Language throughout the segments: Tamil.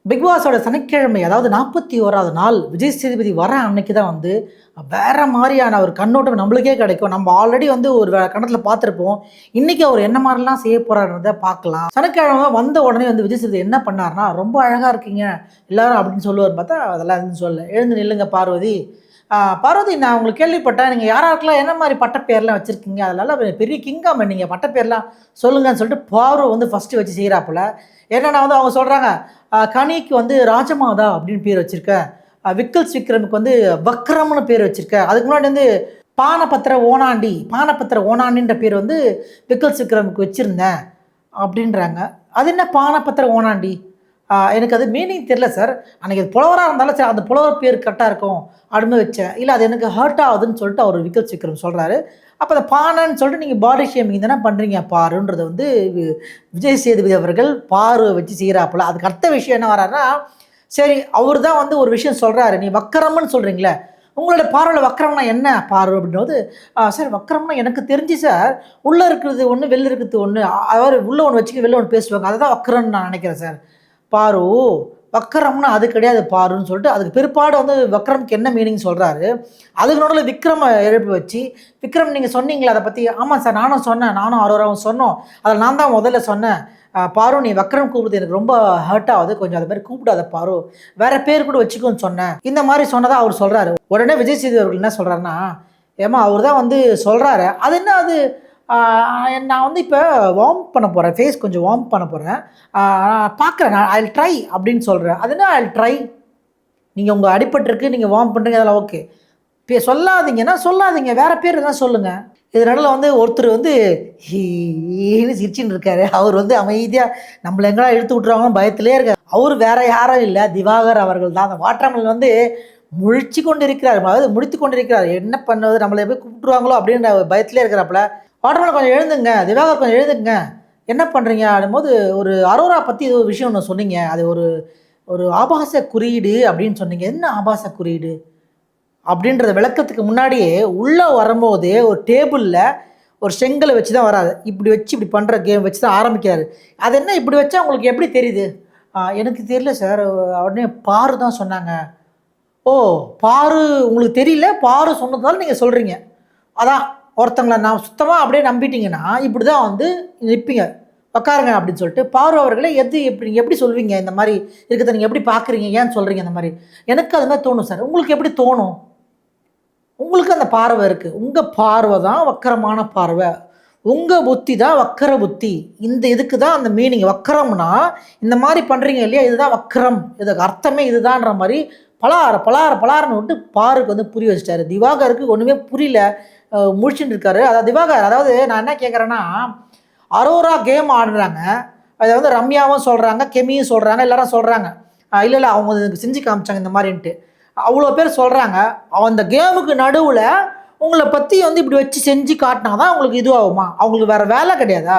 பிக் பாஸோட சனிக்கிழமை அதாவது 41வது நாள் விஜய் சேதுபதி வர அன்னைக்கு தான் வந்து வேற மாதிரியான ஒரு கண்ணோட்டம் நம்மளுக்கே கிடைக்கும். நம்ம ஆல்ரெடி வந்து ஒரு கணத்தில் பார்த்துருப்போம். இன்னைக்கு அவர் என்ன மாதிரிலாம் செய்ய போறாருன்றத பார்க்கலாம். சனிக்கிழமை வந்த உடனே வந்து விஜய் சேதுபதி என்ன பண்ணார்னா, ரொம்ப அழகா இருக்கீங்க எல்லாரும் அப்படின்னு சொல்லுவார். பார்த்தா அதெல்லாம் எதுவும் சொல்ல, எழுந்து நில்லுங்க பார்வதி. பார்வதி, நான் உங்களுக்கு கேள்விப்பட்டேன், நீங்கள் யாராருக்கெல்லாம் என்ன மாதிரி பட்டப்பேர்லாம் வச்சுருக்கீங்க, அதனால பெரிய கிங்காம நீங்கள் பட்டப்பேர்லாம் சொல்லுங்கன்னு சொல்லிட்டு பார்வை வந்து ஃபஸ்ட்டு வச்சு செய்கிறாப்புல. என்னென்னா வந்து அவங்க சொல்கிறாங்க, கனிக்கு வந்து ராஜமாதா அப்படின்னு பேர் வச்சுருக்கேன், விக்கல்ஸ் விக்ரமுக்கு வந்து வக்ரம்னு பேர் வச்சுருக்கேன், அதுக்கு முன்னாடி வந்து பானபத்திர ஓனாண்டின்ற பேர் வந்து விக்கல்ஸ் விக்ரமுக்கு வச்சுருந்தேன் அப்படின்றாங்க. அது என்ன பானபத்திர ஓனாண்டி? எனக்கு அது மீனிங் தெரில சார். அன்றைக்கி அது புலவராக இருந்தாலும் சரி, அந்த புலவர் பேர் கரெக்டாக இருக்கும் அப்படின்னு வச்சேன். இல்லை, அது எனக்கு ஹர்ட் ஆகுதுன்னு சொல்லிட்டு அவர் விக்கல்ஸ் விக்ரம் சொல்கிறாரு. அப்போ அந்த பானன்னு சொல்லிட்டு நீங்கள் பாடி ஷேமிங் தானே பண்ணுறீங்க பாருன்றது வந்து விஜய் சேதுபதி அவர்கள் பாரு வச்சு செய்கிறாப்புல. அதுக்கு அடுத்த விஷயம் என்ன வராருன்னா, சரி அவர் தான் வந்து ஒரு விஷயம் சொல்கிறாரு, நீ வக்கரம்னு சொல்கிறீங்களே, உங்களோட பார்வையில் வக்கரம்னா என்ன பாரு அப்படின்றது. சார் வக்கரம்னா எனக்கு தெரிஞ்சு சார், உள்ளே இருக்கிறது ஒன்று வெளில இருக்கிறது ஒன்று, அவர் உள்ளே ஒன்று வச்சுக்க வெளில ஒன்று பேசுவாங்க, அதுதான் வக்கரம்னு நான் நினைக்கிறேன் சார். பாரு வக்கரம்னா அது கிடையாது பாருன்னு சொல்லிட்டு அதுக்கு பிற்பாடு வந்து வக்கரம்க்கு என்ன மீனிங் சொல்கிறாரு. அதுக்கு நடுவில் விக்ரமை எழுப்பி வச்சு, விக்ரம் நீங்கள் சொன்னீங்களே அதை பற்றி, ஆமாம் சார் நானும் சொன்னேன், நானும் அரோராவும் சொன்னோம், அதில் நான் தான் முதல்ல சொன்னேன், பாரு நீ வக்ரம் கூப்பிடுறது எனக்கு ரொம்ப ஹர்ட் ஆகுது, கொஞ்சம் அது மாதிரி கூப்பிடாத பாரு, வேற பேர் கூட வச்சுக்கோன்னு சொன்னேன், இந்த மாதிரி சொன்னதாக அவர் சொல்கிறாரு. உடனே விஜய் சேதுபதி அவர்கள் என்ன சொல்கிறாருன்னா, ஏமா அவர் தான் வந்து சொல்கிறாரு, அது என்ன அது, நான் வந்து இப்போ வார்ம் பண்ண போகிறேன், ஃபேஸ் கொஞ்சம் வார்ம் பண்ண போகிறேன், பார்க்குறேன், நான் ஐ வில் ட்ரை அப்படின்னு சொல்கிறேன். அது என்ன ஐ வில் ட்ரை? நீங்கள் உங்கள் அடிபட்டிருக்கு, நீங்கள் வார்ம் பண்ணுறீங்க, அதெல்லாம் ஓகே, சொல்லாதீங்கன்னா சொல்லாதீங்க, வேறு பேர் எதாவது சொல்லுங்கள். இது நடுவில் வந்து ஒருத்தர் வந்து ஹீன்னு சிரிச்சின்னு இருக்காரு. அவர் வந்து அமைதியாக நம்மளை எங்கெல்லாம் இழுத்து விட்டுருவாங்கன்னு பயத்திலே இருக்கார். அவர் வேறு யாரும் இல்லை, திவாகர் அவர்கள் தான். அந்த வாட்டர்மெலன் வந்து முழிச்சு கொண்டு இருக்கிறார், அதாவது முடித்து கொண்டு இருக்கிறார். என்ன பண்ணுவது, நம்மளை எப்படி கூப்பிட்டுருவாங்களோ அப்படின்ற பயத்திலே இருக்கிறாப்புல. வாட்டர்மெலன் கொஞ்சம் எழுதுங்க, திவாகர் கொஞ்சம் எழுதுங்க, என்ன பண்ணுறீங்க அப்படின்போது, ஒரு அரோரா பற்றி ஏதோ ஒரு விஷயம் ஒன்று சொன்னீங்க, அது ஒரு ஒரு ஆபாச குறியீடு அப்படின்னு சொன்னீங்க. என்ன ஆபாச குறியீடு அப்படின்றத விளக்கத்துக்கு முன்னாடியே உள்ளே வரும்போதே ஒரு டேபிளில் ஒரு செங்கலை வச்சு தான் வராது, இப்படி வச்சு இப்படி பண்ணுற கேம் வச்சு தான் ஆரம்பிக்கிறாரு. அது என்ன இப்படி வச்சா உங்களுக்கு எப்படி தெரியுது? எனக்கு தெரியல சார், உடனே பாரு தான் சொன்னாங்க. ஓ, பாரு உங்களுக்கு தெரியல, பாரு சொன்னதால நீங்கள் சொல்கிறீங்க. அதான் ஒருத்தங்களை நான் சுத்தமாக அப்படியே நம்பிட்டீங்கன்னா இப்படி தான் வந்து நிற்பீங்க, உட்காருங்க அப்படின்னு சொல்லிட்டு. பாரு அவர்களே நீங்கள் எப்படி சொல்வீங்க இந்த மாதிரி இருக்கிறத, நீங்கள் எப்படி பார்க்குறீங்க, ஏன் சொல்கிறீங்க இந்த மாதிரி? எனக்கு அது மாதிரி தோணும் சார். உங்களுக்கு எப்படி தோணும்? உங்களுக்கு அந்த பார்வை இருக்குது, உங்கள் பார்வை தான் வக்கரமான பார்வை, உங்கள் புத்தி தான் வக்கர புத்தி. இந்த இதுக்கு தான் அந்த மீனிங். வக்கரம்னா இந்த மாதிரி பண்ணுறீங்க இல்லையா, இதுதான் வக்கரம், இதுக்கு அர்த்தமே இதுதான்ற மாதிரி பலாரன்னு விட்டு பாருக்கு வந்து புரிய வச்சிட்டாரு. திவாகருக்கு ஒன்றுமே புரியல, முடிச்சுட்டு இருக்காரு. அதாவது திவாகர், அதாவது நான் என்ன கேட்குறேன்னா, அரோரா கேம் ஆடுறாங்க, அதை வந்து ரம்யாவும் சொல்கிறாங்க, கெமியும் சொல்கிறாங்க, எல்லாரும் சொல்கிறாங்க, இல்லை அவங்க செஞ்சு காமிச்சாங்க இந்த மாதிரின்ட்டு அவ்வளோ பேர் சொல்கிறாங்க. அந்த கேமுக்கு நடுவில் உங்களை பற்றி வந்து இப்படி வச்சு செஞ்சு காட்டினா தான் உங்களுக்கு இதுவாகுமா? அவங்களுக்கு வேறு வேலை கிடையாதா?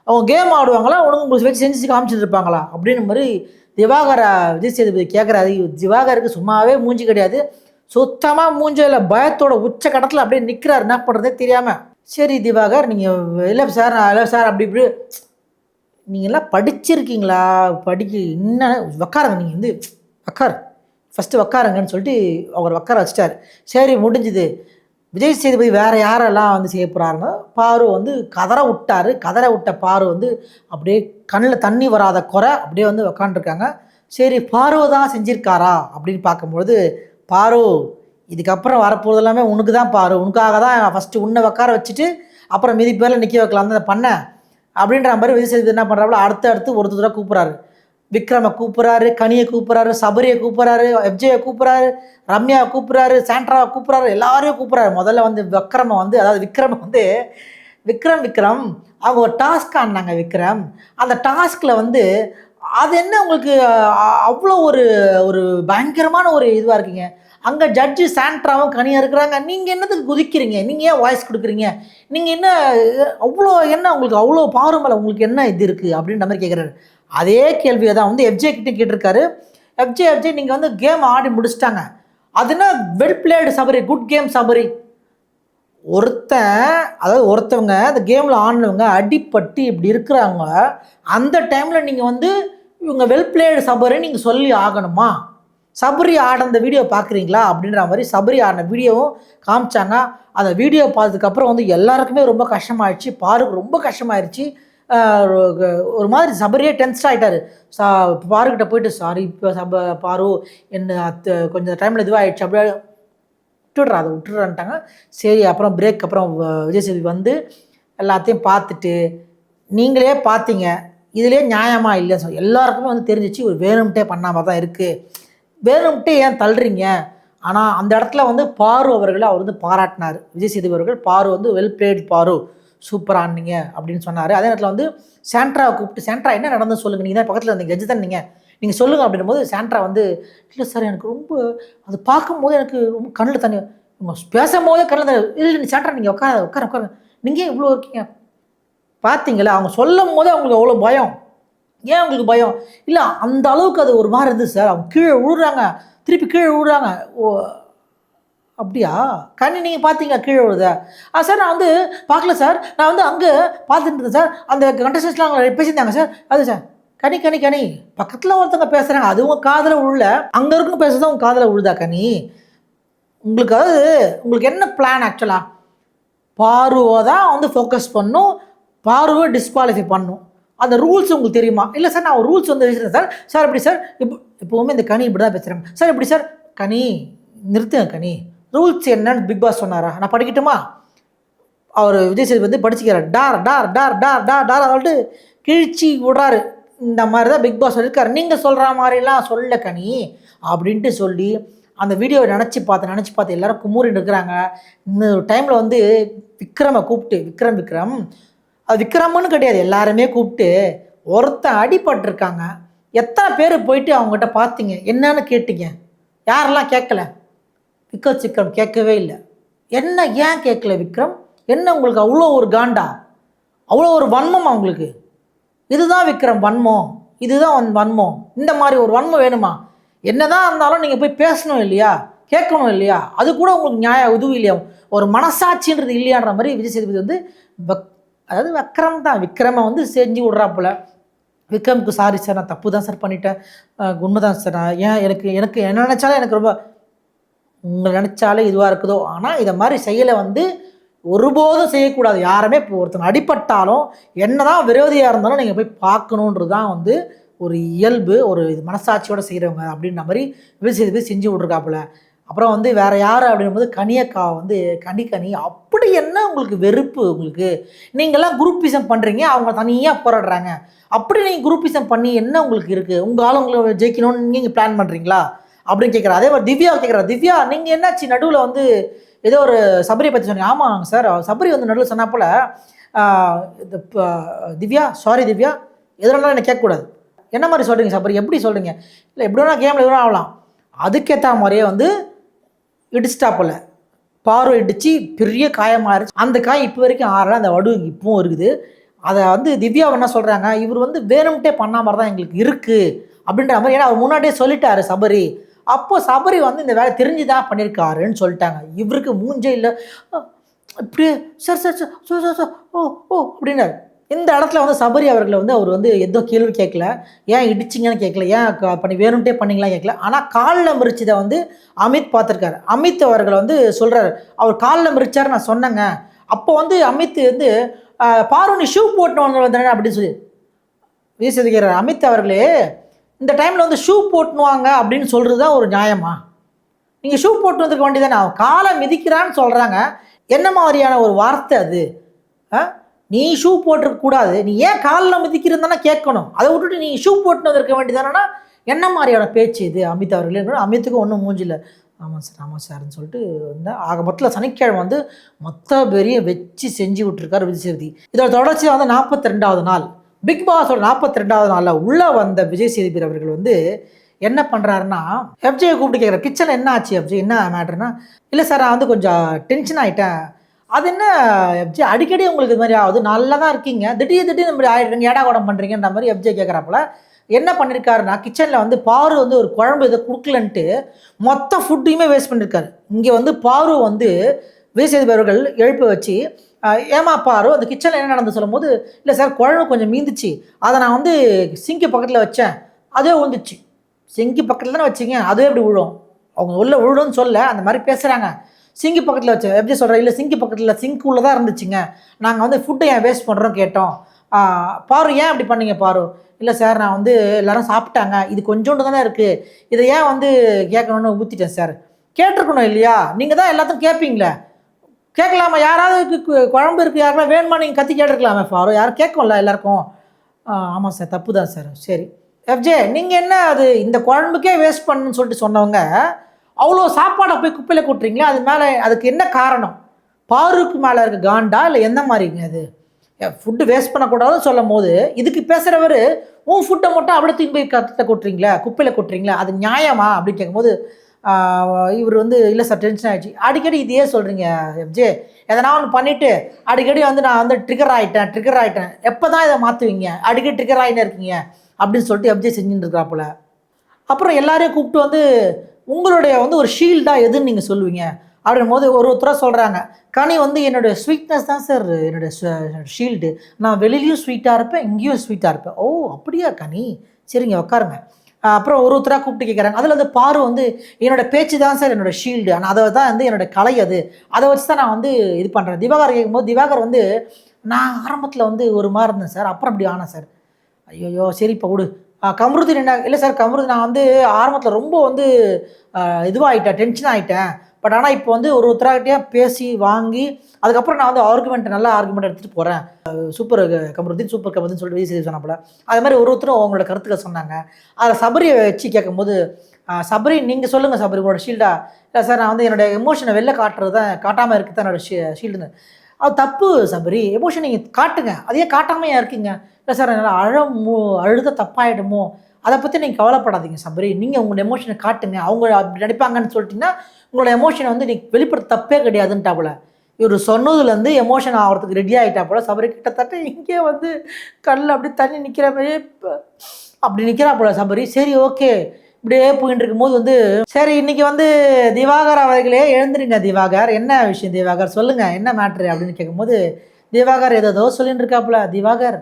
அவங்க கேம் ஆடுவாங்களா, உங்களுக்கு வச்சு செஞ்சு காமிச்சிட்டு இருப்பாங்களா அப்படின்னு மாதிரி திவாகர விஜய் சேதுபதி கேட்குறாரு. திவாகருக்கு சும்மாவே மூஞ்சி கிடையாது, சுத்தமாக மூஞ்சில் பயத்தோட உச்ச கடத்தில் அப்படியே நிற்கிறார், என்ன பண்ணுறதே தெரியாமல். சரி திவாகர், நீங்கள் இல்லை சார் அப்படி இப்படி நீங்கள்லாம் படிச்சிருக்கீங்களா? இன்னும் உக்காருங்க, நீங்கள் வந்து ஃபஸ்ட்டு உக்காருங்கன்னு சொல்லிட்டு அவர் உட்கார வச்சிட்டார். சரி முடிஞ்சுது. விஜய் சேதுபதி வேறு யாரெல்லாம் வந்து செய்ய போகிறாருன்னா, பாரு வந்து கதற விட்ட பாரு வந்து அப்படியே கண்ணில் தண்ணி வராத குறை அப்படியே வந்து உக்காண்டிருக்காங்க. சரி பாரு தான் செஞ்சுருக்காரா அப்படின்னு பார்க்கும்பொழுது, பாரு இதுக்கப்புறம் வரப்போகிறது எல்லாமே உனக்கு தான் பாரு, உனக்காக தான் ஃபஸ்ட்டு உன்னை உட்கார வச்சுட்டு அப்புறம் மீதி பேரில் நிற்க வைக்கலாம் தான் பண்ணேன் அப்படின்ற மாதிரி விஜய் சேதுபதி என்ன பண்ணுறாப்புல, அடுத்து ஒருத்தராக கூப்பிட்றாரு. விக்ரமை கூப்பிட்றாரு, கனியை கூப்பிட்றாரு, சபரியை கூப்பிட்றாரு, எஃப்ஜேயை கூப்பிட்றாரு, ரம்யாவை கூப்பிட்றாரு, சாண்ட்ராவை கூப்பிட்றாரு, எல்லாரையும் கூப்பிட்றாரு. முதல்ல வந்து விக்ரமை வந்து விக்ரம் அவங்க ஒரு டாஸ்க் ஆடினாங்க. விக்ரம் அந்த டாஸ்கில் வந்து அது என்ன உங்களுக்கு அவ்வளோ ஒரு ஒரு பயங்கரமான ஒரு இதுவாக இருக்கீங்க. அங்கே ஜட்ஜு சாண்ட்ராவும் கனியாக இருக்கிறாங்க, நீங்கள் என்னத்துக்கு குதிக்கிறீங்க, நீங்கள் ஏன் வாய்ஸ் கொடுக்குறீங்க, நீங்கள் என்ன உங்களுக்கு அவ்வளோ பாரு மேலே உங்களுக்கு என்ன இது இருக்குது அப்படின்ற மாதிரி கேட்குறாரு. அதே கேள்வியை தான் வந்து எஃப்ஜே கிட்டே கேட்டிருக்காரு. எஃப்ஜே நீங்கள் வந்து கேம் ஆடி முடிச்சிட்டாங்க, அதுனா well blade Sabari, good game Sabari. ஒருத்தவங்க அந்த கேமில் ஆடினவங்க அடிப்பட்டு இப்படி இருக்கிறாங்க, அந்த டைமில் நீங்கள் வந்து இவங்க வெல் பிளேடு சபரி நீங்கள் சொல்லி ஆகணுமா? சபரி ஆடின வீடியோ பார்க்குறீங்களா அப்படின்ற மாதிரி சபரி ஆடின வீடியோவும் காமிச்சாங்க. அந்த வீடியோ பார்த்ததுக்கப்புறம் வந்து எல்லாருக்குமே ரொம்ப கஷ்டமாயிடுச்சு. பாருக்கு ரொம்ப கஷ்டமாயிருச்சு. ஒரு மாதிரி சபரியே டென்ஸ்ட் ஆகிட்டார். பாருக்கிட்ட போயிட்டு சாரி இப்போ பாரு என்ன கொஞ்சம் டைமில் இதுவாகிடுச்சு அப்படியே அதை விட்டுறான்ட்டாங்க. சரி அப்புறம் பிரேக் அப்புறம் விஜய் சேதுபதி வந்து எல்லாத்தையும் பார்த்துட்டு நீங்களே பார்த்தீங்க இதிலே நியாயமாக இல்லைன்னு சொல்லி எல்லாருக்குமே வந்து தெரிஞ்சிச்சு ஒரு வேணும்ட்டே பண்ணாமல் தான் இருக்குது. வேணும்ட்டே ஏன் தள்ளுறீங்க? ஆனால் அந்த இடத்துல வந்து பாரு அவர்களை அவர் வந்து பாராட்டினார். விஜய் சேதுபதி அவர்கள் பாரு வந்து வெல் பிளேட் பாரு சூப்பராக ஆனீங்க அப்படின்னு சொன்னார். அதே நேரத்தில் வந்து சாண்ட்ராவை கூப்பிட்டு சாண்ட்ரா என்ன நடந்து சொல்லுங்கள், நீங்கள் தான் பக்கத்தில் இருந்தீங்க ஜட்ஜு தான் நீங்கள் சொல்லுங்கள் அப்படின்னும்போது சாண்ட்ரா வந்து இல்லை சார் எனக்கு ரொம்ப அது பார்க்கும்போது எனக்கு ரொம்ப கண்ணில் தண்ணி பேசும்போதே கண்ணில் இல்லை நீ சாண்ட்ரா நீங்கள் உட்கார நீங்கள் ஏன் இவ்வளோ இருக்கீங்க பார்த்தீங்களா? அவங்க சொல்லும் போதே அவங்களுக்கு அவ்வளோ பயம். ஏன் அவங்களுக்கு பயம்? இல்லை அந்த அளவுக்கு அது ஒரு மாதிரி இருந்துச்சு சார். அவங்க கீழே விழுறாங்க, திருப்பி கீழே விழுறாங்க. ஓ அப்படியா கனி நீங்கள் பார்த்தீங்க கீழே விழுத? சார் நான் வந்து பார்க்கல சார், நான் வந்து அங்கே பார்த்துட்டு இருந்தேன் சார், அந்த கண்டஸ்டன்ஸ்லாம் அவங்க பேசியிருந்தாங்க சார். அது சார் கனி கனி கனி பக்கத்தில் ஒருத்தவங்க பேசுகிறாங்க, அது உங்கள் காதில் உள்ள அங்கே இருக்குன்னு பேசுறது உங்கள் காதில் விழுதா கனி? உங்களுக்கு அதாவது உங்களுக்கு என்ன பிளான் ஆக்சுவலாக? பாருவை தான் வந்து ஃபோக்கஸ் பண்ணும், பாருவை டிஸ்குவாலிஃபை பண்ணும். அந்த ரூல்ஸ் உங்களுக்கு தெரியுமா? இல்லை சார் நான் ஒரு ரூல்ஸ் வந்து வச்சுருந்தேன் சார். சார் எப்படி சார் இப்போவுமே இந்த கனி இப்படி தான் பேசுகிறாங்க சார். எப்படி சார் கனி நிறுத்துங்க கனி, ரூல்ஸ் என்னன்னு பிக் பாஸ் சொன்னாரா? நான் படிக்கட்டுமா? அவர் விஜய் சேதுபதி வந்து படிச்சுக்கிறார். டார் டார் டார் டார் டார் டார் சொல்லிட்டு கிழிச்சி விடுறாரு. இந்த மாதிரி தான் பிக் பாஸ் சொல்லியிருக்காரு. நீங்கள் சொல்கிற மாதிரிலாம் சொல்ல கனி அப்படின்ட்டு சொல்லி அந்த வீடியோவை நினச்சி பார்த்து எல்லோரும் குமுறின்னு இருக்கிறாங்க. இந்த டைமில் வந்து விக்ரமை கூப்பிட்டு விக்ரம் அது விக்ரம்னு கிடையாது, எல்லாருமே கூப்பிட்டு ஒருத்தன் அடிபட்டிருக்காங்க. எத்தனை பேர் போயிட்டு அவங்ககிட்ட பார்த்தீங்க, என்னன்னு கேட்டீங்க? யாரெல்லாம் கேட்கல? விக்ரம் கேட்கவே இல்லை. என்ன ஏன் கேட்கல விக்ரம்? என்ன உங்களுக்கு அவ்வளோ ஒரு காண்டா, அவ்வளோ ஒரு வன்மம் அவங்களுக்கு? இதுதான் விக்ரம் வன்மம், இதுதான் வன்மம். இந்த மாதிரி ஒரு வன்மம் வேணுமா? என்னதான் இருந்தாலும் நீங்கள் போய் பேசணும் இல்லையா, கேட்கணும் இல்லையா? அது கூட உங்களுக்கு நியாயம் இதுவும் இல்லையா? ஒரு மனசாட்சின்றது இல்லையான்ற மாதிரி விஜய் சேதுபதி வந்து அதாவது விக்ரமை வந்து செஞ்சு விட்றாப்புல. விக்ரமுக்கு சாரி சார், நான் தப்பு தான் சார் பண்ணிட்டேன், உண்மை தான் சார், நான் ஏன் எனக்கு என்ன நினச்சாலே எனக்கு ரொம்ப உங்களை நினச்சாலே இதுவாக இருக்குதோ. ஆனால் இதை மாதிரி செயலை வந்து ஒருபோதும் செய்யக்கூடாது. யாருமே இப்போ ஒருத்தங்க அடிப்பட்டாலும் என்ன தான் விரோதியாக இருந்தாலும் நீங்கள் போய் பார்க்கணுன்றது தான் வந்து ஒரு இயல்பு, ஒரு இது மனசாட்சியோடு செய்கிறவங்க அப்படின்ற மாதிரி விஜய் சேதுபதி செஞ்சு விட்ருக்காப்புல. அப்புறம் வந்து வேறு யார் அப்படின்போது கனியக்கா வந்து கனி அப்படி என்ன உங்களுக்கு வெறுப்பு? உங்களுக்கு நீங்கள்லாம் குரூப்பிசம் பண்ணுறீங்க, அவங்க தனியாக போராடுறாங்க. அப்படி நீங்கள் குரூப்பிசம் பண்ணி என்ன உங்களுக்கு இருக்குது? உங்கள் ஆளுங்களை ஜெயிக்கணும்னு நீங்கள் பிளான் பண்ணுறீங்களா அப்படின்னு கேட்குறா. அதே மாதிரி திவ்யா கேட்குறா, திவ்யா நீங்கள் என்னாச்சு நடுவில் வந்து ஏதோ ஒரு சபரியை பற்றி சொன்னீங்க? ஆமாங்க சார், சபரி வந்து நடுவில் சொன்னாப்போல திவ்யா சாரி திவ்யா எதுனாலும் என்ன கேட்கக்கூடாது. என்ன மாதிரி சொல்கிறீங்க சபரி, எப்படி சொல்கிறீங்க? இல்லை எப்படி வேணா கேமில் எதுவும் ஆகலாம். அதுக்கேற்ற மாதிரியே வந்து இடிச்சிட்டாப்பில் பார்வை இடித்து பெரிய காயமாகிடுச்சு. அந்த காய் இப்போ வரைக்கும் ஆறல, அந்த வடு இப்பவும் இருக்குது. அதை வந்து திவ்யா என்ன சொல்கிறாங்க, இவர் வந்து வேணும்ட்டே பண்ண மாதிரி தான் எங்களுக்கு இருக்குது அப்படின்ற மாதிரி. ஏன்னா அவர் முன்னாடியே சொல்லிட்டாரு சபரி. அப்போது சபரி வந்து இந்த வேலை தெரிஞ்சு தான் பண்ணியிருக்காருன்னு சொல்லிட்டாங்க. இவருக்கு மூஞ்சே இல்லை, இப்படியே sir sir sir sir sir sir ஓ ஓ அப்படின்னாரு. இந்த இடத்துல வந்து சபரி அவர்களை வந்து அவர் வந்து எதோ கேள்வி கேட்கல, ஏன் இடிச்சிங்கன்னு கேட்கல, ஏன் பண்ணி வேணும்ட்டே பண்ணிங்களாம் கேட்கல. ஆனால் காலில் மிரிச்சதை வந்து அமித் பார்த்துருக்காரு. அமித் அவர்களை வந்து சொல்கிறாரு, அவர் காலில் மிரிச்சார் நான் சொன்னேங்க. அப்போ வந்து அமித் வந்து பாரு நீ ஷூ போட்டு வந்தானே அப்படின்னு சொல்லி வீசிக்கிறார். அமித் அவர்களே இந்த டைமில் வந்து ஷூ போட்டுனுவாங்க அப்படின்னு சொல்கிறது தான் ஒரு நியாயமா? நீங்கள் ஷூ போட்டு வந்துருக்க வேண்டியதானே. அவன் காலை மிதிக்கிறான்னு சொல்கிறாங்க, என்ன மாதிரியான ஒரு வார்த்தை அது? நீ ஷூ போட்டிருக்கக்கூடாது, நீ ஏன் காலில் மிதிக்கிறதுதானே கேட்கணும். அதை விட்டுட்டு நீ ஷூ போட்டு வந்திருக்க வேண்டியதானா? என்ன மாதிரியான பேச்சு இது அமித் அவர்களே? அமித்துக்கு ஒன்றும் மூஞ்சில்லை. ஆமாம் சார்ன்னு சொல்லிட்டு வந்தேன். ஆக மொத்தத்தில் சனிக்கிழமை வந்து மொத்த பெரிய வச்சு செஞ்சு விட்டுருக்காரு விஜய் சேதுபதி. இதோட தொடர்ச்சியாக வந்து 42வது நாள் பிக் பாஸோட 42வது நாளில் உள்ளே வந்த விஜய் சேதுபதி அவர்கள் வந்து என்ன பண்ணுறாருன்னா, எஃப்ஜேயை கூப்பிட்டு கேட்குற, கிச்சனில் என்ன ஆச்சு எஃப்ஜே, என்ன மேட்ருன்னா? இல்லை சார் நான் வந்து கொஞ்சம் டென்ஷன் ஆகிட்டேன். அது என்ன எஃப்ஜே அடிக்கடி உங்களுக்கு இது மாதிரி ஆகுது, நல்லா தான் இருக்கீங்க, திடீர்னு இந்த மாதிரி ஆகிடுறீங்க, ஏடா கூடம் பண்ணுறீங்கன்ற மாதிரி எஃப்ஜே கேட்குறாப்புல. என்ன பண்ணியிருக்காருன்னா, கிச்சனில் வந்து பாரு வந்து ஒரு குழம்பு இதை கொடுக்கலன்ட்டு மொத்த ஃபுட்டையுமே வேஸ்ட் பண்ணியிருக்காரு. இங்கே வந்து பாரு வந்து விஜய் சேதுபதி அவர்கள் எழுப்ப வச்சு, ஏமா பாரு அந்த கிச்சனில் என்ன நடந்து சொல்லும் போது, இல்லை சார் குழம்பு கொஞ்சம் மீந்துச்சு, அதை நான் வந்து சிங்க்கு பக்கத்தில் வச்சேன், அதே விழுந்துச்சு. சிங்கி பக்கத்தில் தானே வச்சிங்க, அதுவே எப்படி விழும்? அவங்க உள்ள விழுன்னு சொல்ல அந்த மாதிரி பேசுகிறாங்க. சிங்கி பக்கத்தில் வச்ச எப்படி சொல்கிறேன், இல்லை சிங்கி பக்கத்தில் சிங்க் உள்ளே தான் இருந்துச்சுங்க, நாங்கள் வந்து ஃபுட்டை ஏன் வேஸ்ட் பண்ணுறோம் கேட்டோம். பாரு ஏன் அப்படி பண்ணீங்க பாரு? இல்லை சார் நான் வந்து எல்லோரும் சாப்பிட்டாங்க, இது கொஞ்சோண்டு தானே இருக்குது, இதை ஏன் வந்து கேட்கணுன்னு ஊற்றிட்டேன் சார். கேட்டிருக்கணும் இல்லையா? நீங்கள் தான் எல்லாத்தையும் கேட்பீங்களே, கேட்கலாமா? யாராவது குழம்பு இருக்குது யாருன்னா வேணுமா நீங்கள் கத்தி கேட்டிருக்கலாமே பாரு, யாரும் கேட்கும்ல எல்லாருக்கும். ஆமாம் சார் தப்பு தான் சார். சரி எஃப்ஜே, நீங்கள் என்ன அது இந்த குழம்புக்கே வேஸ்ட் பண்ணுன்னு சொல்லிட்டு சொன்னவங்க அவ்வளோ சாப்பாடை போய் குப்பையில் கொட்டுறீங்களா? அது மேலே அதுக்கு என்ன காரணம்? பாருக்கு மேலே இருக்க காண்டா இல்லை எந்த மாதிரிங்க அது? ஃபுட்டு வேஸ்ட் பண்ணக்கூடாதுன்னு சொல்லும் போது இதுக்கு பேசுகிறவர் உன் ஃபுட்டை மட்டும் அப்படியே தூக்கி போய் கத்தை கொட்டுறீங்களா, குப்பையில் கொட்டுறீங்களா, அது நியாயமா அப்படின்னு கேட்கும்போது இவர் வந்து இல்லை சார் டென்ஷன் ஆகிடுச்சு. அடிக்கடி இதையே சொல்கிறீங்க எஃப்ஜே, எதனா ஒன்று பண்ணிவிட்டு அடிக்கடி வந்து நான் வந்து ட்ரிகர் ஆகிட்டேன், எப்போ தான் இதை மாற்றுவீங்க, அடிக்கடி ட்ரிகர் ஆகினே இருக்கீங்க அப்படின்னு சொல்லிட்டு எஃப்ஜே செஞ்சுட்டு இருக்கிறாப்புல. அப்புறம் எல்லாரையும் கூப்பிட்டு வந்து உங்களுடைய வந்து ஒரு ஷீல்டாக எதுன்னு நீங்கள் சொல்லுவீங்க அப்படின் போது ஒருத்தராக சொல்கிறாங்க, கனி வந்து என்னுடைய ஸ்வீட்னஸ் தான் சார் என்னுடைய ஷீல்டு, நான் வெளியிலையும் ஸ்வீட்டாக இருப்பேன் இங்கேயும் ஸ்வீட்டாக இருப்பேன். ஓ அப்படியா கனி, சரிங்க உட்காருங்க. அப்புறம் ஒருத்தராக கூப்பிட்டு கேட்குறாங்க, அதில் வந்து பாரு வந்து என்னோடய பேச்சு தான் சார் என்னோடய ஷீல்டு, ஆனால் அதை தான் வந்து என்னோடய கலை, அது அதை வச்சு தான் நான் வந்து இது பண்ணுறேன். திவாகர் கேட்கும்போது திவாகர் வந்து நான் ஆரம்பத்தில் வந்து ஒரு மாதிரி இருந்தேன் சார், அப்புறம் அப்படி ஆனேன் சார். ஐயோ சரி இப்போ விடு. கமருதீன் என்ன, இல்லை சார் கமருதீன் நான் வந்து ஆரம்பத்தில் ரொம்ப வந்து இதுவாகிட்டேன், டென்ஷன் ஆகிட்டேன், பட் ஆனால் இப்போ வந்து ஒருத்தராகிட்டே பேசி வாங்கி அதுக்கப்புறம் நான் வந்து நல்ல ஆர்குமெண்ட் எடுத்துகிட்டு போகிறேன். சூப்பர் கமருதீன் சொல்லிட்டு வீசி சொன்னாப்புல. அது மாதிரி ஒருத்தரும் அவங்களோட கருத்துக்களை சொன்னாங்க. அதில் சபரியை வச்சு கேட்கும்போது, சபரி நீங்கள் சொல்லுங்கள் சபரி உங்களோட ஷீல்டா? இல்லை சார் நான் வந்து என்னோடய எமோஷனை வெளில காட்டுறது தான், காட்டாமல் இருக்குது தான் என்னோடய ஷீல்டுன்னு. அது தப்பு சபரி, எமோஷன் நீங்கள் காட்டுங்க, அதையே காட்டாமல் ஏன் இருக்கீங்க? இல்லை சார் என்னால் அழுத தப்பாயிடுமோ, அதை பற்றி நீங்கள் கவலைப்படாதீங்க சபரி, நீங்கள் உங்களோட எமோஷனை காட்டுங்க, அவங்க அப்படி நடிப்பாங்கன்னு சொல்லிட்டீங்கன்னா உங்களோட எமோஷனை வந்து நீங்கள் வெளிப்படுத்த தப்பே கிடையாதுன்ட்டாப்புல. இவர் சொன்னதுலேருந்து எமோஷன் ஆகிறதுக்கு ரெடி ஆகிட்டா போல சபரி. கிட்டத்தட்ட இங்கே வந்து கல்லில் அப்படி தண்ணி நிற்கிற மாதிரியே அப்படி நிற்கிறா போல சபரி. சரி ஓகே, இப்படியே போயிட்டு இருக்கும்போது வந்து சரி இன்றைக்கி வந்து திவாகர் அவர்களே எழுந்துருங்க திவாகர், என்ன விஷயம் திவாகர் சொல்லுங்கள் என்ன மேட்ரு அப்படின்னு கேட்கும்போது திவாகர் ஏதோ சொல்லிட்டு இருக்காப்புல. திவாகர்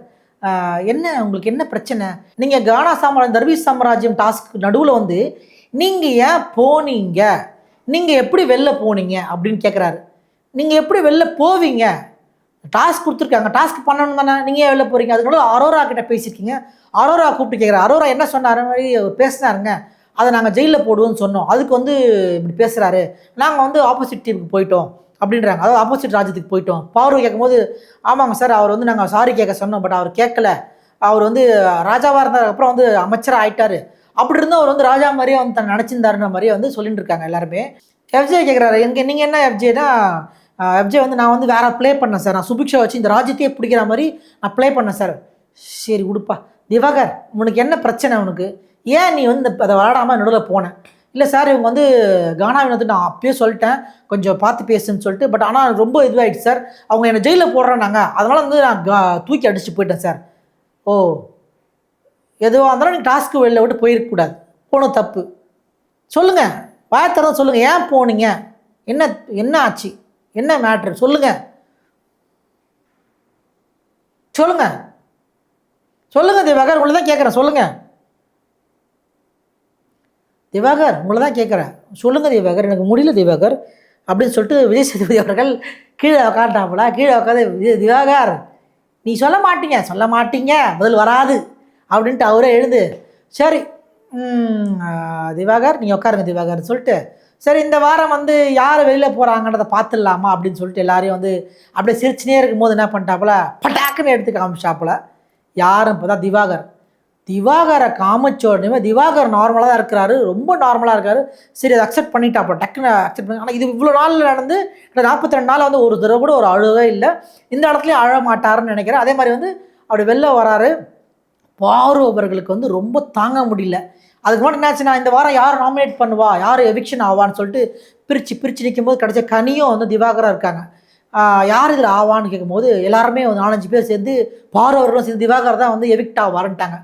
என்ன உங்களுக்கு என்ன பிரச்சனை, நீங்கள் கானா சாம்ராஜ்யம் தர்பீஸ் சாம்ராஜ்யம் டாஸ்க் நடுவில் வந்து நீங்கள் ஏன் போனீங்க, நீங்கள் எப்படி வெளில போனீங்க அப்படின்னு கேட்குறாரு. நீங்கள் எப்படி வெளில போவீங்க, டாஸ்க் கொடுத்துருக்காங்க, டாஸ்க் பண்ணணும் தானே, நீங்கள் ஏன் வெளில போகிறீங்க? அதுக்குள்ள அரோரா கிட்டே பேசியிருக்கீங்க, அரோரா கூப்பிட்டு கேட்குறேன், அரோரா என்ன சொன்னார் மாதிரி பேசினாருங்க, அதை நாங்கள் ஜெயிலில் போடுவோம்னு சொன்னோம், அதுக்கு வந்து இப்படி பேசுகிறாரு, நாங்கள் வந்து ஆப்போசிட் டீமுக்கு போயிட்டோம் அப்படின்றாங்க, அதாவது ஆப்போசிட் ராஜ்யத்துக்கு போயிட்டோம். பார்வை கேட்கும்போது ஆமாங்க சார் அவர் வந்து நாங்கள் சாரி கேட்க சொன்னோம், பட் அவர் கேட்கல, அவர் வந்து ராஜாவாக இருந்தார் அப்புறம் வந்து அமைச்சராக ஆகிட்டார், அப்படி இருந்தால் அவர் வந்து ராஜா மாதிரியே வந்து தன்னை நினச்சிருந்தாருன்ற மாதிரியே வந்து சொல்லிட்டு இருக்காங்க எல்லாருமே. எஃப்ஜே கேட்குறாரு, நீங்கள் என்ன எஃப்ஜேனா, எஃப்ஜே வந்து நான் வந்து வேறு ப்ளே பண்ணேன் சார், நான் சுபிக்ஷா வச்சு இந்த ராஜ்யத்தையே பிடிக்கிற மாதிரி நான் ப்ளே பண்ணேன் சார். சரி உடுப்பா திவாகர், உனக்கு என்ன பிரச்சனை, உனக்கு ஏன் நீ வந்து அதை விளாடாமல் நடுவில் போனேன்? இல்லை சார் இவங்க வந்து கானாவின் வந்து நான் அப்பயே சொல்லிட்டேன் கொஞ்சம் பார்த்து பேசுன்னு சொல்லிட்டு, பட் ஆனால் ரொம்ப இதுவாகிடுச்சு சார், அவங்க என்னை ஜெயிலில் போடுறேன்னாங்க, அதனால் வந்து நான் தூக்கி அடிச்சுட்டு போயிட்டேன் சார். ஓ எதுவாக இருந்தாலும் நீங்கள் டாஸ்க்கு வெளில விட்டு போயிருக்கக்கூடாது, போகணும் தப்பு, சொல்லுங்கள் வாயத்தரம் சொல்லுங்கள், ஏன் போனீங்க, என்ன ஆச்சு, என்ன மேட்ரு சொல்லுங்கள் திவாகர், உங்களை தான் கேட்குறேன் சொல்லுங்கள் திவாகர், உங்களை தான் கேட்குறேன் சொல்லுங்கள் திவாகர், எனக்கு முடியல திவாகர் அப்படின்னு சொல்லிட்டு விஜய் சேதுபதி அவர்கள் கீழே உக்காண்டாப்புல. கீழே உட்காந்து திவாகர் நீ சொல்ல மாட்டீங்க பதில் வராது அப்படின்ட்டு அவரே எழுந்து சரி திவாகர் நீங்கள் உட்காருங்க திவாகர் சொல்லிட்டு, சரி இந்த வாரம் வந்து யார் வெளியில் போகிறாங்கன்றதை பார்த்துடலாமா அப்படின்னு சொல்லிட்டு எல்லாரையும் வந்து அப்படியே சிரிச்சுனே இருக்கும்போது என்ன பண்ணிட்டாப்புல, பட்டாக்குன்னு எடுத்து காமிச்சாப்புல. யாரும் இப்போ தான் திவாகரை காமிச்ச உடனே திவாகர் நார்மலாக தான் இருக்கிறாரு, ரொம்ப நார்மலாக இருக்காரு. சரி அதை அக்செப்ட் பண்ணிட்டாப்புல, டக்குன்னு அக்செப்ட் பண்ணி. ஆனால் இது இவ்வளோ நாளில் நடந்து 42 நாள் வந்து ஒரு தடவை கூட ஒரு அழுவே இல்லை, இந்த இடத்துலையும் அழ மாட்டாருன்னு நினைக்கிறேன். அதே மாதிரி வந்து அப்படி வெளில வராரு. பாரு அவர்களுக்கு வந்து ரொம்ப தாங்க முடியல. அதுக்கு முன்னாடி என்னாச்சுன்னா இந்த வாரம் யார் நாமினேட் பண்ணுவா, யார் எவிக்ஷன் ஆவான்னு சொல்லிட்டு பிரித்து நிற்கும்போது கடைசிய கனியும் வந்து திவாகராக இருக்காங்க. யார் இதில் ஆவான்னு கேட்கும்போது எல்லாருமே ஒரு 4-5 பேர் சேர்ந்து பாரு அவர்களும் சேர்ந்து திவாகர் தான் வந்து எவிக்ட் ஆவாருன்ட்டாங்க.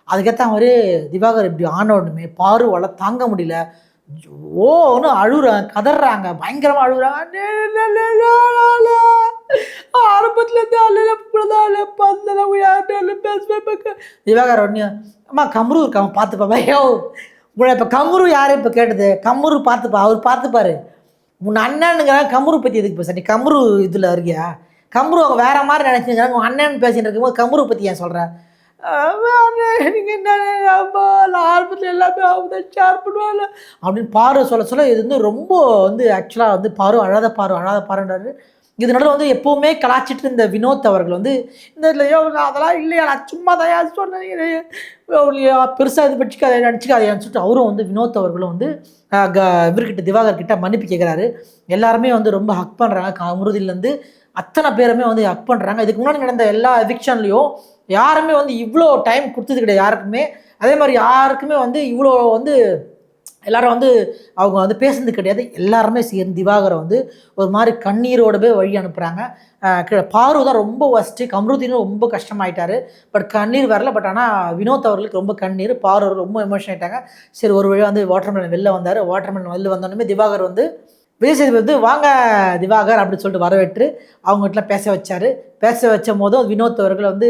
அதுக்கேற்ற மாதிரி திவாகர் இப்படி ஆனோடனுமே பாருவால் தாங்க முடியல, ஓன்னு அழுகுறாங்க, கதறாங்க, பயங்கரமாக அழுகுறாங்க. ஆரம்பத்துலேருந்து அல்ல யார்கிட்ட பேசுவேன். திவாகர் ஒன்று அம்மா கம்ரு இருக்கான் பார்த்துப்பா பையோ. உங்களை இப்போ கம்ரு யாரும் இப்போ கேட்டது? கம்ரு பார்த்துப்பா, அவர் பார்த்துப்பாரு. உன் அண்ணனுங்கிற கம்ரு பற்றி எதுக்கு பேச? நீ கம்ரு இதில் இருக்கியா? கம்ரு அவங்க வேற மாதிரி நினச்சிக்கிறாங்க. உன் அண்ணன் பேசிட்டு இருக்கும்போது கம்ரு பற்றி ஏன் சொல்கிறேன்? நீங்கள் என்ன ஆரம்பத்தில் எல்லாமே அவங்க ஷேர் பண்ணுவாங்க அப்படின்னு பாரு சொல்ல சொல்ல இது வந்து ரொம்ப வந்து ஆக்சுவலாக வந்து அழாத பாருன்றாரு. இதனால வந்து எப்போவுமே கலாச்சிட்டு இருந்த வினோத் அவர்கள் வந்து இந்த இல்லையோ அதெல்லாம் இல்லையா நான் சும்மா தயா சொன்னேன் பெருசாக இது பற்றிக்காத நினச்சிக்காதையான்னு சொல்லிட்டு அவரும் வந்து வினோத் அவர்களும் வந்து இவர்கிட்ட திவாகர் கிட்ட மன்னிப்பு கேட்குறாரு. எல்லாருமே வந்து ரொம்ப ஹக் பண்ணுறாங்க. கமருதீன்லேருந்து அத்தனை பேருமே வந்து ஹக் பண்ணுறாங்க. இதுக்கு முன்னாடி நடந்த எல்லா எவிக்ஷன்லேயும் யாருமே வந்து இவ்வளோ டைம் கொடுத்தது கிடையாது யாருக்குமே. அதே மாதிரி யாருக்குமே வந்து இவ்வளோ வந்து எல்லாரும் வந்து அவங்க வந்து பேசுனது கிடையாது. எல்லாருமே சேர்ந்து திவாகரை வந்து ஒரு மாதிரி கண்ணீரோட போய் வழி அனுப்புகிறாங்க. பாரு தான் ரொம்ப ஒஸ்ட்டு, கமருதீனும் ரொம்ப கஷ்டமாயிட்டாரு. பட் கண்ணீர் வரல. பட் ஆனால் வினோத் அவர்களுக்கு ரொம்ப கண்ணீர், பாரு அவர்கள் ரொம்ப எமோஷன் ஆகிட்டாங்க. சரி ஒரு வழியாக வந்து வாட்டர்மெலன் வெளில வந்தார். வாட்டர்மெலன் வெளில வந்தோடனே திவாகர் வந்து விஜய் சேதுபதி வந்து வாங்க திவாகர் அப்படின்னு சொல்லிட்டு வரவேற்று அவங்ககிட்டலாம் பேச வச்ச போதும் வினோத் அவர்கள் வந்து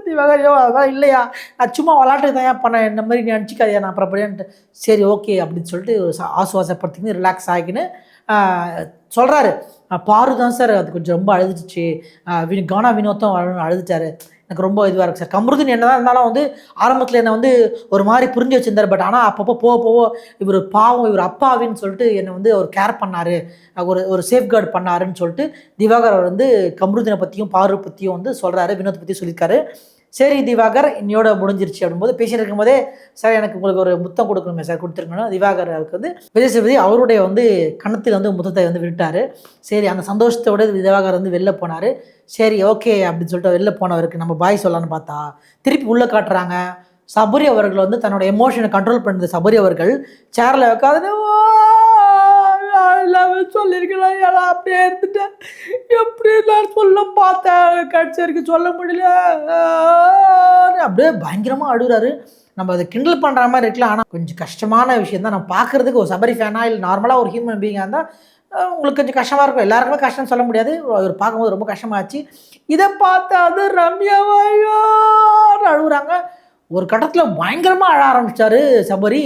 திவாகர் அதான் இல்லையா நான் சும்மா விளாட்டுக்கு தான் ஏன் பண்ணேன், இந்த மாதிரி நீ நினச்சிக்காதியா நான் அப்புறப்படியான்ட்டு சரி ஓகே அப்படின்னு சொல்லிட்டு ஆசுவாசப்படுத்திக்கின்னு ரிலாக்ஸ் ஆகிக்கின்னு சொல்கிறாரு. பாரு தான் சார் அது கொஞ்சம் ரொம்ப அழுதுச்சு, கானா வினோத்தும் அழுதுட்டாரு, எனக்கு ரொம்ப இதுவாக இருக்குது சார். கமருதீன் என்ன தான் இருந்தாலும் வந்து ஆரம்பத்தில் என்னை வந்து ஒரு மாதிரி புரிஞ்சு வச்சிருந்தார். பட் ஆனால் அப்பப்போ போக இவர் பாவம் இவர் அப்பாவின்னு சொல்லிட்டு என்னை வந்து அவர் கேர் பண்ணார், ஒரு சேஃப்கார்டு பண்ணாருன்னு சொல்லிட்டு திவாகர் அவர் வந்து கமருதீனை பற்றியும் பாரு பற்றியும் வந்து சொல்கிறாரு, வினோத் பற்றி சொல்லியிருக்காரு. சரி திவாகர் இன்னையோட முடிஞ்சிருச்சு அப்படின்போது பேசிட்டு இருக்கும்போதே சார் எனக்கு உங்களுக்கு ஒரு முத்தம் கொடுக்கணுமே சார் கொடுத்துருக்கணும். திவாகர் அவருக்கு வந்து விஜய் சேதுபதி அவருடைய வந்து கணத்தில் வந்து முத்தத்தை வந்து விட்டார். சரி அந்த சந்தோஷத்தோட திவாகர் வந்து வெளில போனார். சரி ஓகே அப்படின்னு சொல்லிட்டு வெளில போனவருக்கு நம்ம பாய் சொல்லலான்னு பார்த்தா திருப்பி உள்ளே காட்டுறாங்க. சபரி அவர்கள் வந்து தன்னோட எமோஷனை கண்ட்ரோல் பண்ணுறது சபரி அவர்கள் சேரில் வைக்காது எல்லாமே சொல்லியிருக்கலாம் ஏன்னா அப்படியே எடுத்துட்டேன் எப்படி நான் சொல்ல பார்த்தேன் கட்சி வரைக்கும் சொல்ல முடியல அப்படியே பயங்கரமாக அழுகுறாரு. நம்ம அதை கிண்டல் பண்ணுற மாதிரி இருக்கலாம். ஆனால் கொஞ்சம் கஷ்டமான விஷயம் தான். நம்ம பார்க்குறதுக்கு ஒரு சபரி ஃபேனாக இல்லை நார்மலாக ஒரு ஹியூமன் பீயிங்காக இருந்தால் உங்களுக்கு கொஞ்சம் கஷ்டமாக இருக்கும். எல்லாருக்குமே கஷ்டம் சொல்ல முடியாது. அவர் பார்க்கும்போது ரொம்ப கஷ்டமாச்சு. இதை பார்த்தா அது ரம்யாவாயோ அழுகுறாங்க. ஒரு கட்டத்தில் பயங்கரமாக அழ ஆரம்பிச்சிட்டாரு சபரி.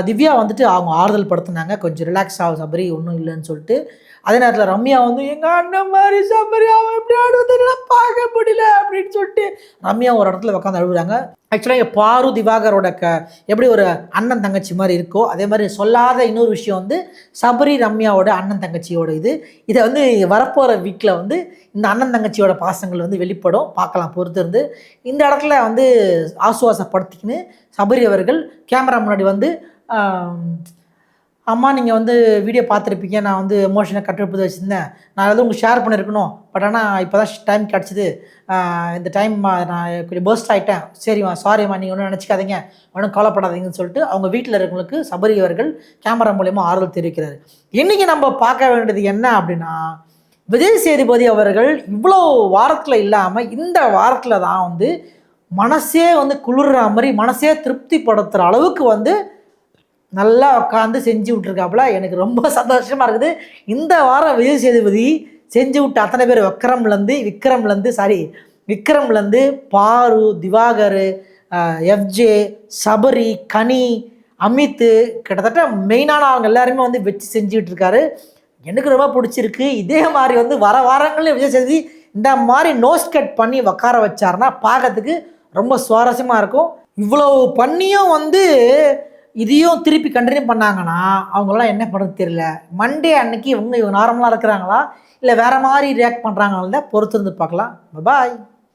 திவ்யா வந்துட்டு அவங்க ஆறுதல் படுத்தினாங்க, கொஞ்சம் ரிலாக்ஸ் ஆகும் சபரி ஒன்றும் இல்லைன்னு சொல்லிட்டு. அதே நேரத்தில் ரம்யா வந்து எங்கள் அண்ணன் மாதிரி சபரி அவன் எப்படி அழுவதெல்லாம் பார்க்க முடியல அப்படின்னு சொல்லிட்டு ரம்யா ஒரு இடத்துல உட்காந்து அழுகுறாங்க. ஆக்சுவலாக இங்கே பாரு திவாகரோட எப்படி ஒரு அண்ணன் தங்கச்சி மாதிரி இருக்கோ அதே மாதிரி சொல்லாத இன்னொரு விஷயம் வந்து சபரி ரம்யாவோட அண்ணன் தங்கச்சியோட இதை வந்து வரப்போகிற வீக்கில் வந்து இந்த அண்ணன் தங்கச்சியோட பாசங்கள் வந்து வெளிப்படும், பார்க்கலாம் பொறுத்து இருந்து. இந்த இடத்துல வந்து ஆசுவாசப்படுத்திக்கின்னு சபரி அவர்கள் கேமரா முன்னாடி வந்து அம்மா நீங்கள் வந்து வீடியோ பார்த்துருப்பீங்க, நான் வந்து எமோஷனை கட்டுப்படுத்தி வச்சுருந்தேன், நான் வந்து உங்களுக்கு ஷேர் பண்ணியிருக்கணும். பட் ஆனால் இப்போ தான் டைம் கிடச்சிது, இந்த டைம் நான் கொஞ்சம் பர்ஸ்ட் ஆகிட்டேன், சரிம்மா சாரிம்மா நீங்கள் ஒன்றும் நினச்சிக்காதீங்க ஒன்றும் கவலைப்படாதீங்கன்னு சொல்லிட்டு அவங்க வீட்டில் இருக்கிறவங்களுக்கு சபரி அவர்கள் கேமரா மூலயமா ஆறுதல் தெரிவிக்கிறார். இன்றைக்கி நம்ம பார்க்க வேண்டியது என்ன அப்படின்னா விஜய் சேதுபதி அவர்கள் இவ்வளோ வாரத்தில் இல்லாமல் இந்த வாரத்தில் தான் வந்து மனசே வந்து குளிர்ற மாதிரி மனசே திருப்திப்படுத்துகிற அளவுக்கு வந்து நல்லா உட்காந்து செஞ்சு விட்ருக்காப்புல. எனக்கு ரொம்ப சந்தோஷமாக இருக்குது. இந்த வாரம் விஜய் சேதுபதி செஞ்சு விட்ட அத்தனை பேர் விக்ரம்லேருந்து பாரு, திவாகர், எஃப்ஜே, சபரி, கனி, அமித், கிட்டத்தட்ட மெயினான அவங்க எல்லாருமே வந்து வச்சு செஞ்சுக்கிட்டு இருக்காரு. எனக்கு ரொம்ப பிடிச்சிருக்கு. இதே மாதிரி வந்து வர வாரங்கள்லேயும் விஜய் சேதுபதி இந்த மாதிரி நோஸ் கட் பண்ணி உட்கார வச்சாருன்னா பார்க்கறதுக்கு ரொம்ப சுவாரஸ்யமாக இருக்கும். இவ்வளோ பண்ணியும் வந்து இதையும் திருப்பி கண்டினியூ பண்ணாங்கன்னா அவங்களாம் என்ன பண்ணுறது தெரியல. மண்டே அன்னைக்கு இவங்க நார்மலாக இருக்கிறாங்களா இல்லை வேறு மாதிரி ரியாக்ட் பண்ணுறாங்களா பொறுத்து இருந்து பார்க்கலாம். பாய்.